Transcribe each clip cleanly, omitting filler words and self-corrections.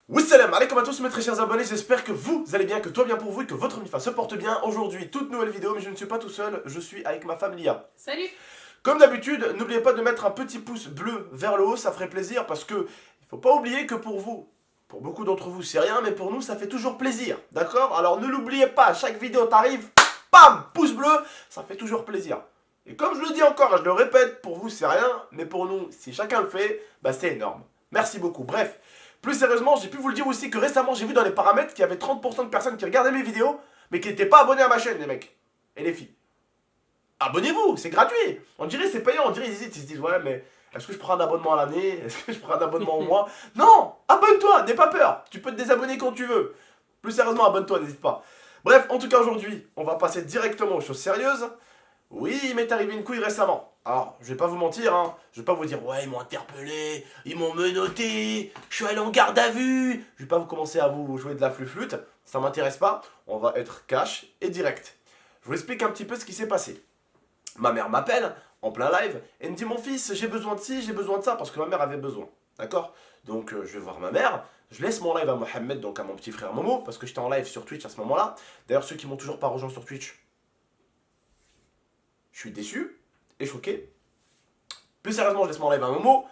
Wassalam alaikum à tous mes très chers abonnés, j'espère que vous allez bien, que tout va bien pour vous et que votre mifa se porte bien. Aujourd'hui, toute nouvelle vidéo, mais je ne suis pas tout seul, je suis avec ma femme Lia. Salut. Comme d'habitude, n'oubliez pas de mettre un petit pouce bleu vers le haut, ça ferait plaisir parce que il faut pas oublier que pour vous, pour beaucoup d'entre vous c'est rien, mais pour nous ça fait toujours plaisir, d'accord? Alors ne l'oubliez pas, chaque vidéo t'arrive, bam, pouce bleu, ça fait toujours plaisir. Et comme je le dis encore, et je le répète, pour vous c'est rien, mais pour nous, si chacun le fait, bah c'est énorme. Merci beaucoup. Bref. Plus sérieusement, j'ai pu vous le dire aussi que récemment, j'ai vu dans les paramètres qu'il y avait 30% de personnes qui regardaient mes vidéos, mais qui n'étaient pas abonnés à ma chaîne, les mecs. Et les filles. Abonnez-vous, c'est gratuit. On dirait c'est payant, on dirait ils hésitent, ils se disent ouais, mais est-ce que je prends un abonnement à l'année? Est-ce que je prends un abonnement au mois? Non, abonne-toi, n'aie pas peur. Tu peux te désabonner quand tu veux. Plus sérieusement, abonne-toi, n'hésite pas. Bref, en tout cas aujourd'hui, on va passer directement aux choses sérieuses. Oui, il m'est arrivé une couille récemment. Alors, je vais pas vous mentir, hein. Je vais pas vous dire, ouais, ils m'ont interpellé, ils m'ont menotté, je suis allé en garde à vue. Je vais pas vous commencer à vous jouer de la flûte, ça m'intéresse pas. On va être cash et direct. Je vous explique un petit peu ce qui s'est passé. Ma mère m'appelle en plein live et me dit, mon fils, j'ai besoin de ci, j'ai besoin de ça, parce que ma mère avait besoin. D'accord? Donc, je vais voir ma mère. Je laisse mon live à Mohamed, donc à mon petit frère Momo, parce que j'étais en live sur Twitch à ce moment-là. D'ailleurs, ceux qui m'ont toujours pas rejoint sur Twitch, je suis déçu et choqué. Plus sérieusement, je laisse mon live à Momo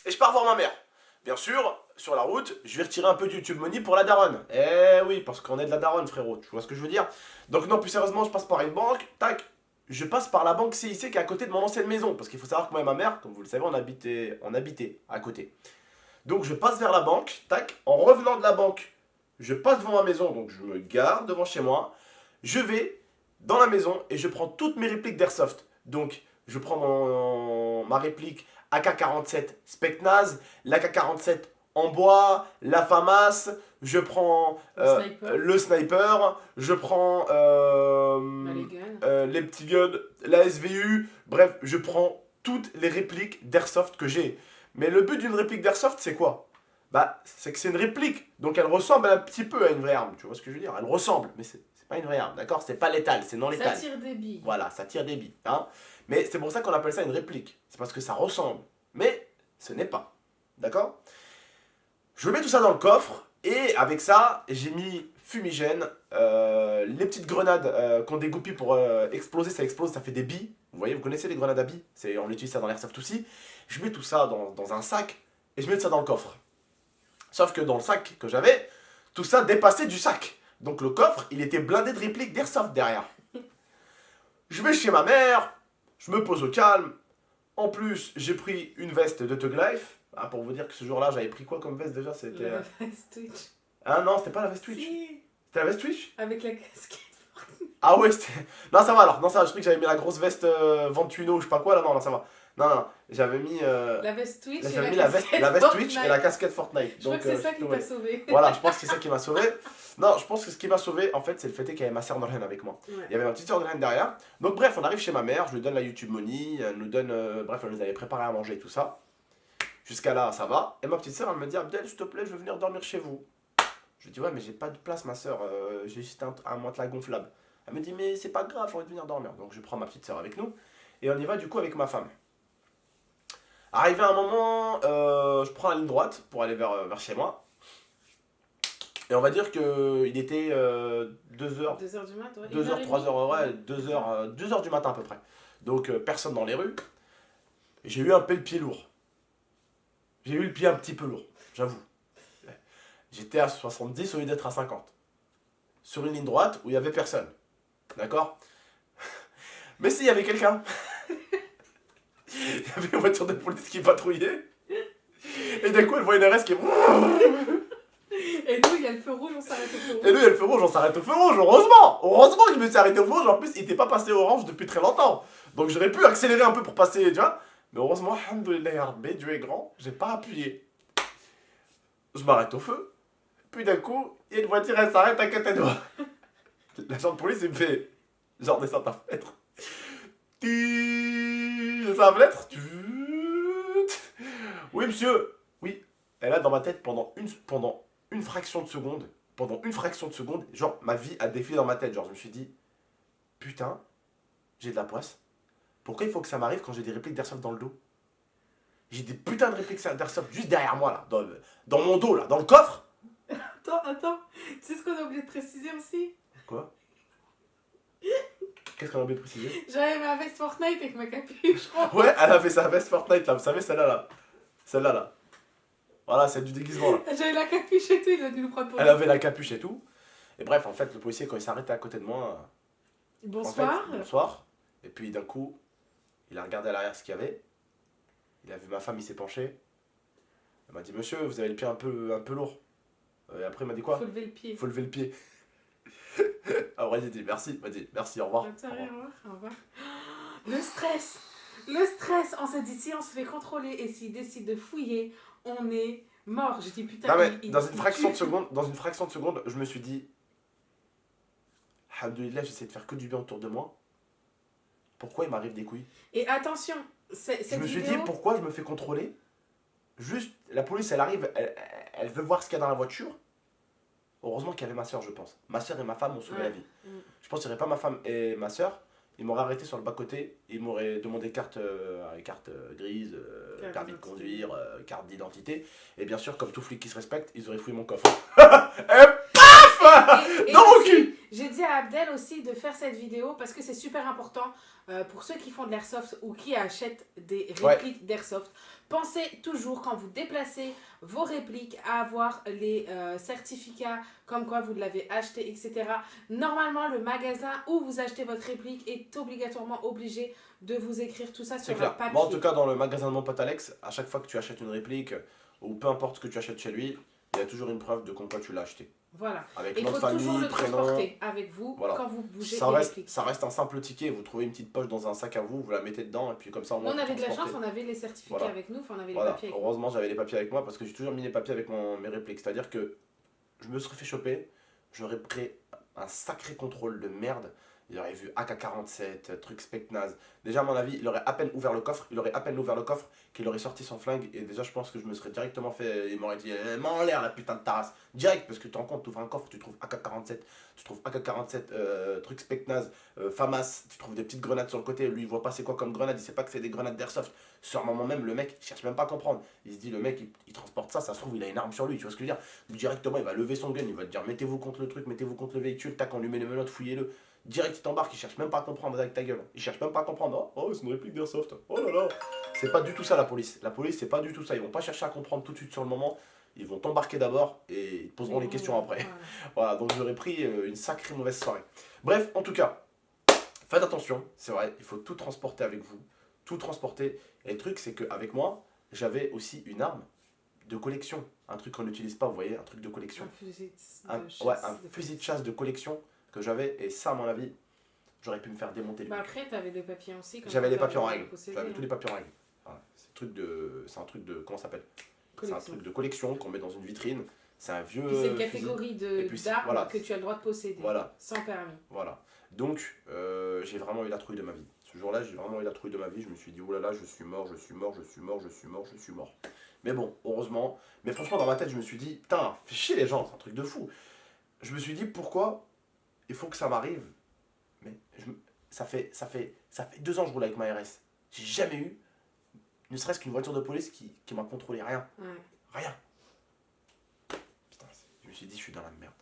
et je pars voir ma mère. Bien sûr, sur la route, je vais retirer un peu de YouTube Money pour la daronne. Eh oui, parce qu'on est de la daronne, frérot. Tu vois ce que je veux dire? Donc non, plus sérieusement, je passe par une banque. Tac, je passe par la banque CIC qui est à côté de mon ancienne maison. Parce qu'il faut savoir que moi et ma mère, comme vous le savez, on habitait à côté. Donc je passe vers la banque. Tac, en revenant de la banque, je passe devant ma maison. Donc je me gare devant chez moi. Je vais dans la maison et je prends toutes mes répliques d'Airsoft. Donc, je prends ma réplique AK-47 Specnaz, l'AK-47 en bois, la FAMAS, je prends le sniper, je prends les petits guns, la SVU, bref, je prends toutes les répliques d'Airsoft que j'ai. Mais le but d'une réplique d'Airsoft, c'est quoi? Bah, c'est que c'est une réplique, donc elle ressemble un petit peu à une vraie arme, tu vois ce que je veux dire? Elle ressemble, mais c'est pas une vraie arme, d'accord? C'est pas létal, c'est non létal. Ça tire des billes. Voilà, ça tire des billes, hein? Mais c'est pour ça qu'on appelle ça une réplique, c'est parce que ça ressemble, mais ce n'est pas, d'accord? Je mets tout ça dans le coffre, et avec ça, j'ai mis fumigène, les petites grenades qu'on dégoupille pour exploser, ça explose, ça fait des billes. Vous voyez, vous connaissez les grenades à billes? On utilise ça dans l'airsoft aussi. Je mets tout ça dans un sac, et je mets ça dans le coffre. Sauf que dans le sac que j'avais, tout ça dépassait du sac. Donc le coffre, il était blindé de répliques d'airsoft derrière. Je vais chez ma mère, je me pose au calme. En plus, j'ai pris une veste de Thug Life. Ah, pour vous dire que ce jour-là, j'avais pris quoi comme veste déjà? C'était. La veste Twitch. Ah non, c'était pas la veste Twitch. Si. C'était la veste Twitch? Avec la casquette. Ah ouais, c'était. Non, ça va alors. Non, ça va. Je croyais que j'avais mis la grosse veste Ventuino ou je sais pas quoi là. Non, non, ça va. Non, non, j'avais mis. La veste Twitch. J'avais mis la veste Twitch et la casquette Fortnite. Je crois que c'est ça qui t'a sauvé. Voilà, je pense que c'est ça qui m'a sauvé. Non, je pense que ce qui m'a sauvé, en fait, c'est le fait qu'il y avait ma sœur Norhen avec moi. Ouais. Il y avait ma petite sœur Norhen derrière. Donc, bref, on arrive chez ma mère, je lui donne la YouTube Money, elle nous donne. Bref, elle nous avait préparé à manger et tout ça. Jusqu'à là, ça va. Et ma petite sœur, elle me dit Abdel, s'il te plaît, je veux venir dormir chez vous. Je lui dis ouais, mais j'ai pas de place, ma sœur, j'ai juste un matelas gonflable. Elle me dit mais c'est pas grave, j'ai envie de venir dormir. Donc, je prends ma petite sœur avec nous et on y va du coup avec ma femme. Arrivé à un moment, je prends la ligne droite pour aller vers chez moi. Et on va dire qu'il était 2h. 2h du matin, ouais. 2h, 3h, ouais, 2h du matin à peu près. Donc personne dans les rues. J'ai eu un peu le pied lourd. J'ai eu le pied un petit peu lourd, j'avoue. J'étais à 70 au lieu d'être à 50. Sur une ligne droite où il n'y avait personne. D'accord? Mais s'il y avait quelqu'un. Il y avait une voiture de police qui patrouillait. Et d'un coup, elle voit une RS qui est. Et nous, il y a le feu rouge, on s'arrête au feu rouge. Et lui, il y a le feu rouge, on s'arrête au feu rouge, heureusement! Heureusement que je me suis arrêté au feu rouge, en plus, il n'était pas passé orange depuis très longtemps. Donc j'aurais pu accélérer un peu pour passer, tu vois. Mais heureusement, alhamdoulilah, ya Rabbi, Dieu est grand, j'ai pas appuyé. Je m'arrête au feu. Puis d'un coup, il y a une voiture, elle s'arrête à côté de moi. L'agent de police, il me fait genre descends ta fenêtre. Descends ta fenêtre. Oui, monsieur. Oui. Et là, dans ma tête, pendant une fraction de seconde, genre, ma vie a défilé dans ma tête. Genre, je me suis dit, putain, j'ai de la poisse. Pourquoi il faut que ça m'arrive quand j'ai des répliques d'airsoft dans le dos? J'ai des putains de répliques d'airsoft juste derrière moi, là, dans mon dos, là, dans le coffre. Attends. Tu sais ce qu'on a oublié de préciser aussi? Quoi? Qu'est-ce qu'on a oublié de préciser? J'avais ma veste Fortnite avec ma capuche. Ouais, elle a fait sa veste Fortnite là, vous savez, celle-là là. Celle-là là. Voilà, c'est du déguisement là. J'avais la capuche et tout, il a dû nous prendre pour Elle avait la capuche et tout. Et bref, en fait, le policier, quand il s'est arrêté à côté de moi, Bonsoir. en fait, bonsoir. Et puis d'un coup, il a regardé à l'arrière ce qu'il y avait. Il a vu ma femme, il s'est penché. Il m'a dit, monsieur, vous avez le pied un peu lourd. Et après, il m'a dit quoi? Faut lever le pied. Faut lever le pied. Après, j'ai dit merci. Il m'a dit merci, au revoir. Attends, au revoir. Le stress. On s'est dit, si on se fait contrôler et s'il décide de fouiller, on est mort. J'ai dit, putain. Non, mais dans une fraction de seconde, je me suis dit, alhamdoulilah, j'essaie de faire que du bien autour de moi. Pourquoi il m'arrive des couilles? Et attention, je me suis dit, pourquoi je me fais contrôler? Juste, la police, elle arrive, elle veut voir ce qu'il y a dans la voiture. Heureusement qu'il y avait ma soeur, je pense. Ma soeur et ma femme m'ont sauvé la vie. Je pense qu'il n'y aurait pas ma femme et ma soeur, ils m'auraient arrêté sur le bas-côté, ils m'auraient demandé carte grise, permis de conduire, carte d'identité. Et bien sûr, comme tout flic qui se respecte, ils auraient fouillé mon coffre. Et paf! Dans mon cul! J'ai dit à Abdel aussi de faire cette vidéo parce que c'est super important pour ceux qui font de l'airsoft ou qui achètent des répliques d'airsoft. Pensez toujours quand vous déplacez vos répliques à avoir les certificats comme quoi vous l'avez acheté, etc. Normalement, le magasin où vous achetez votre réplique est obligatoirement obligé de vous écrire tout ça sur un papier. Moi, en tout cas, dans le magasin de mon pote Alex, à chaque fois que tu achètes une réplique ou peu importe ce que tu achètes chez lui, il y a toujours une preuve de quoi tu l'as acheté. Voilà. Avec il nom de faut toujours famille, le prénom. transporter avec vous quand vous bougez les répliques. Ça reste un simple ticket. Vous trouvez une petite poche dans un sac à vous, vous la mettez dedans et puis comme ça au moins. Nous, on avait de la chance, on avait les certificats avec nous, enfin on avait les papiers avec nous. Heureusement, j'avais les papiers avec moi parce que j'ai toujours mis les papiers avec mes répliques. C'est-à-dire que je me serais fait choper, j'aurais pris un sacré contrôle de merde. Il aurait vu AK-47, truc Specnaz. Déjà, à mon avis, il aurait à peine ouvert le coffre, qu'il aurait sorti son flingue. Et déjà, je pense que je me serais directement fait. Il m'aurait dit, mets en l'air la putain de ta race. Direct, parce que tu te rends compte, tu ouvres un coffre, tu trouves AK-47, truc Specnaz, FAMAS, tu trouves des petites grenades sur le côté. Lui, il voit pas c'est quoi comme grenade, il sait pas que c'est des grenades d'airsoft. Sur un moment même, le mec, il cherche même pas à comprendre. Il se dit, le mec, il transporte ça, ça se trouve, il a une arme sur lui, tu vois ce que je veux dire. Directement, il va lever son gun, il va te dire, mettez-vous contre le truc, mettez-vous contre le véhicule, tac, on lui met les menottes, fouillez-le. Direct, il t'embarque, il cherche même pas à comprendre avec ta gueule. Il cherche même pas à comprendre. Oh, c'est une réplique d'airsoft. Oh là là. C'est pas du tout ça la police. La police, c'est pas du tout ça. Ils vont pas chercher à comprendre tout de suite sur le moment. Ils vont t'embarquer d'abord et ils te poseront les questions après. Voilà, donc j'aurais pris une sacrée mauvaise soirée. Bref, en tout cas, faites attention, c'est vrai, il faut tout transporter avec vous. Tout transporter. Et le truc, c'est qu'avec moi, j'avais aussi une arme de collection. Un truc qu'on n'utilise pas, vous voyez, un truc de collection. Un fusil de chasse de collection que j'avais, et ça, à mon avis, j'aurais pu me faire démonter. Bah après, t'avais les papiers aussi. J'avais les papiers en règle. J'avais tous les papiers en règle. Voilà. C'est un truc de. Comment ça s'appelle? C'est un truc de collection qu'on met dans une vitrine. C'est un vieux. C'est une catégorie d'armes que tu as le droit de posséder. Voilà. Sans permis. Voilà. Donc, j'ai vraiment eu la trouille de ma vie. Ce jour-là, j'ai vraiment eu la trouille de ma vie. Je me suis dit, oh là là, je suis mort. Mais bon, heureusement. Mais franchement, dans ma tête, je me suis dit, putain, fais chier les gens, c'est un truc de fou. Je me suis dit, pourquoi il faut que ça m'arrive? Mais ça fait 2 ans que je roule avec ma RS. J'ai jamais eu, ne serait-ce qu'une voiture de police qui m'a contrôlé. Rien. Ouais. Rien. Putain, je me suis dit, je suis dans la merde.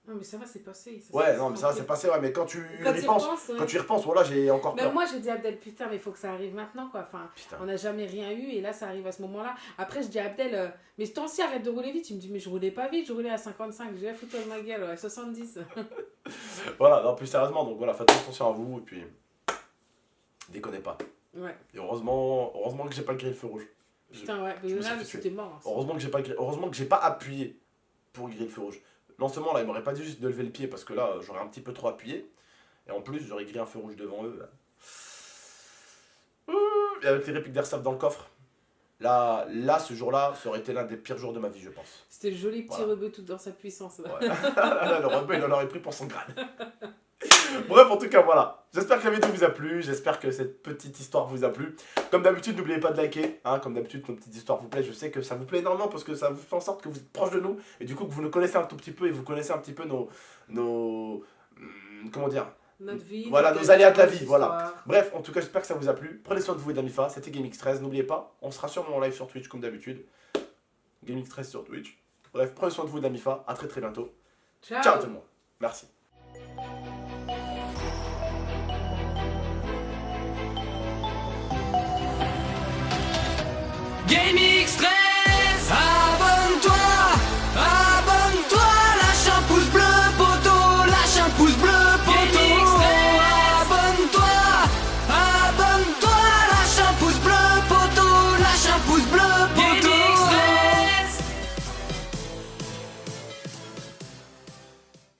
Non, mais ça va, c'est passé. C'est passé, ouais, mais quand tu y repenses, voilà, j'ai encore peur. Même moi, j'ai dit à Abdel, putain, mais il faut que ça arrive maintenant, quoi. Enfin, on n'a jamais rien eu, et là, ça arrive à ce moment-là. Après, je dis à Abdel, mais toi aussi, arrête de rouler vite. Il me dit, mais je roulais pas vite, je roulais à 55. J'ai foutu de ma gueule, à 70. Voilà, non, plus sérieusement, donc voilà, faites attention à vous, et puis, déconnez pas. Ouais. Et heureusement que j'ai pas grillé le feu rouge. Putain, ouais, mais là, c'était mort. Hein, heureusement que j'ai pas appuyé pour griller le feu rouge. Non seulement là, ils m'auraient pas dit juste de lever le pied parce que là, j'aurais un petit peu trop appuyé. Et en plus, j'aurais grillé un feu rouge devant eux. Et avec les répliques d'airsoft dans le coffre. Là, ce jour-là, ça aurait été l'un des pires jours de ma vie, je pense. C'était le joli petit rebeu tout dans sa puissance. Là. Ouais. Le rebeu, il en aurait pris pour son grade. Bref, en tout cas, voilà. J'espère que la vidéo vous a plu. J'espère que cette petite histoire vous a plu. Comme d'habitude, n'oubliez pas de liker. Hein, comme d'habitude, nos petites histoires vous plaisent. Je sais que ça vous plaît énormément parce que ça vous fait en sorte que vous êtes proche de nous. Et du coup, que vous nous connaissez un tout petit peu et vous connaissez un petit peu comment dire? Notre vie. Voilà, nos aléas de la vie. Voilà. Bref, en tout cas, j'espère que ça vous a plu. Prenez soin de vous et d'Amifa. C'était GameX13. N'oubliez pas, on sera sûrement en live sur Twitch comme d'habitude. GameX13 sur Twitch. Bref, prenez soin de vous, Namifa. À très très bientôt. Ciao. Ciao tout le monde. Merci.